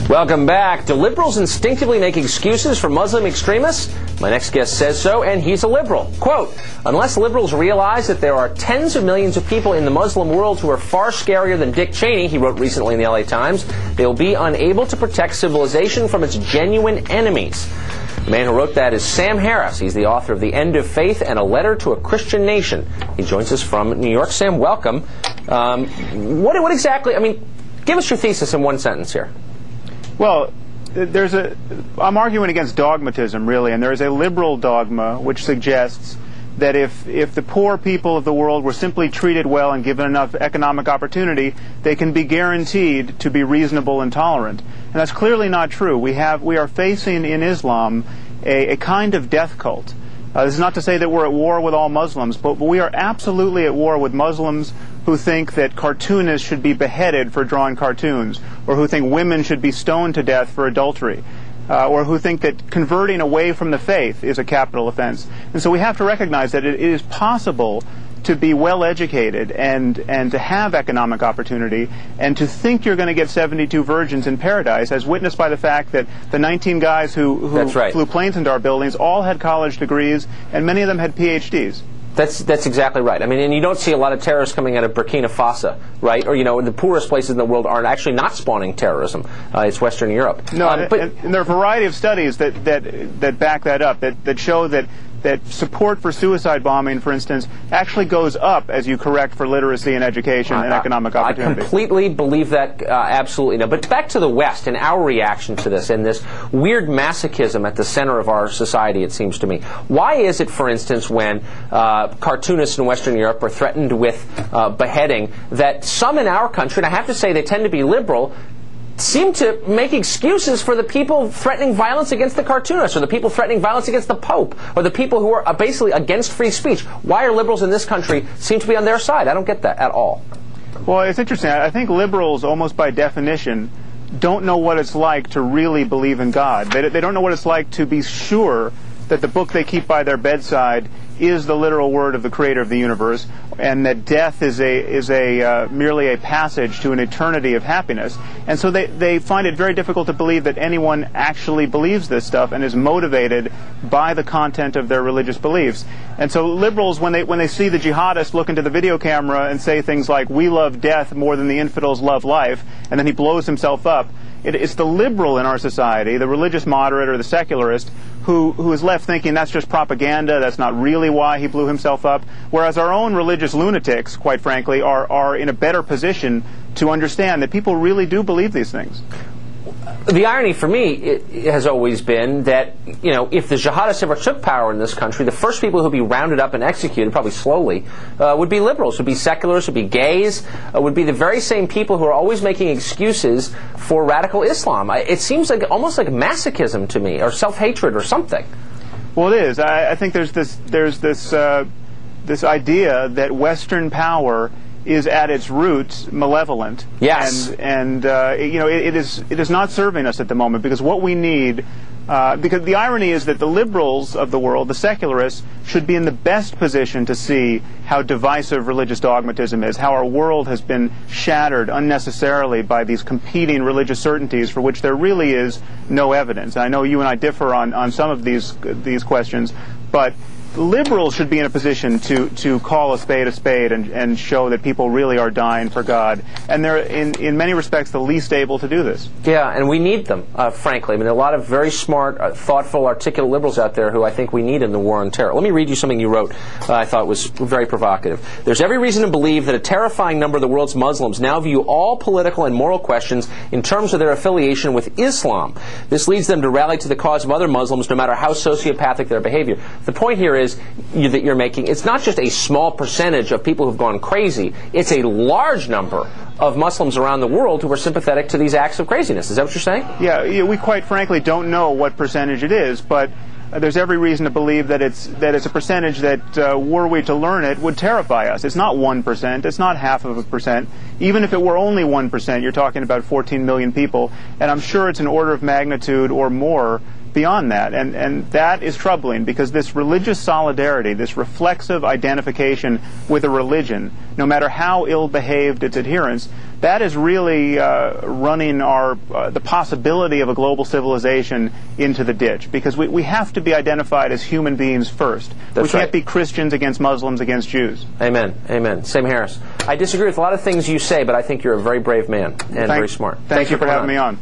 Welcome back. Do liberals instinctively make excuses for Muslim extremists? My next guest says so, and he's a liberal. Quote, unless liberals realize that there are tens of millions of people in the Muslim world who are far scarier than Dick Cheney, he wrote recently in the LA Times, they will be unable to protect civilization from its genuine enemies. The man who wrote that is Sam Harris. He's the author of The End of Faith and A Letter to a Christian Nation. He joins us from New York. Sam, welcome. What exactly, give us your thesis in one sentence here. Well, I'm arguing against dogmatism, really, and there is a liberal dogma which suggests that if the poor people of the world were simply treated well and given enough economic opportunity, they can be guaranteed to be reasonable and tolerant. And that's clearly not true. We are facing in Islam a kind of death cult. This is not to say that we're at war with all Muslims, but we are absolutely at war with Muslims who think that cartoonists should be beheaded for drawing cartoons, or who think women should be stoned to death for adultery, or who think that converting away from the faith is a capital offense. And so we have to recognize that it is possible to be well educated and to have economic opportunity and to think you're going to get 72 virgins in paradise, as witnessed by the fact that the 19 guys who flew planes into our buildings all had college degrees, and many of them had PhDs. That's exactly right. And you don't see a lot of terrorists coming out of Burkina Faso, right? Or, the poorest places in the world are actually not spawning terrorism. It's Western Europe. No, and there are a variety of studies that back that up, that show that support for suicide bombing, for instance, actually goes up as you correct for literacy and education and economic opportunity. I completely believe that, absolutely. No, but back to the West and our reaction to this and this weird masochism at the center of our society, it seems to me. Why is it, for instance, when cartoonists in Western Europe are threatened with beheading, that some in our country, and I have to say they tend to be liberal, seem to make excuses for the people threatening violence against the cartoonists, or the people threatening violence against the Pope, or the people who are basically against free speech? Why are liberals in this country seem to be on their side? I don't get that at all. Well, it's interesting. I think liberals, almost by definition, don't know what it's like to really believe in God. They don't know what it's like to be sure that the book they keep by their bedside is the literal word of the creator of the universe, and that death is merely a passage to an eternity of happiness. And so they find it very difficult to believe that anyone actually believes this stuff and is motivated by the content of their religious beliefs. And so liberals, when they see the jihadist look into the video camera and say things like, "We love death more than the infidels love life," and then he blows himself up, it's the liberal in our society, the religious moderate or the secularist, who is left thinking that's just propaganda, that's not really why he blew himself up, whereas our own religious lunatics, quite frankly, are in a better position to understand that people really do believe these things. The irony for me has always been that, if the jihadists ever took power in this country, the first people who would be rounded up and executed, probably slowly, would be liberals, would be secularists, would be gays, would be the very same people who are always making excuses for radical Islam. It seems like almost like masochism to me, or self-hatred or something. Well, it is. I think there's this idea that Western power is at its roots malevolent. Yes. And it is not serving us at the moment, because what we need, because the irony is that the liberals of the world, the secularists, should be in the best position to see how divisive religious dogmatism is, how our world has been shattered unnecessarily by these competing religious certainties for which there really is no evidence. I know you and I differ on some of these questions, but liberals should be in a position to call a spade and show that people really are dying for God. And they're, in many respects, the least able to do this. Yeah, and we need them, frankly. There are a lot of very smart, thoughtful, articulate liberals out there who I think we need in the war on terror. Let me read you something you wrote I thought was very provocative. There's every reason to believe that a terrifying number of the world's Muslims now view all political and moral questions in terms of their affiliation with Islam. This leads them to rally to the cause of other Muslims, no matter how sociopathic their behavior. The point here is that you're making, it's not just a small percentage of people who've gone crazy, it's a large number of Muslims around the world who are sympathetic to these acts of craziness. Is that what you're saying? Yeah, we quite frankly don't know what percentage it is, but there's every reason to believe that it's a percentage that, were we to learn it, would terrify us. It's not 1%, it's not half of a percent. Even if it were only 1%, you're talking about 14 million people, and I'm sure it's an order of magnitude or more beyond that. And that is troubling, because this religious solidarity, this reflexive identification with a religion, no matter how ill-behaved its adherents, that is really running the possibility of a global civilization into the ditch, because we have to be identified as human beings first. We can't be Christians against Muslims against Jews. Amen. Amen. Sam Harris. I disagree with a lot of things you say, but I think you're a very brave man and very smart. Thank you for having me on.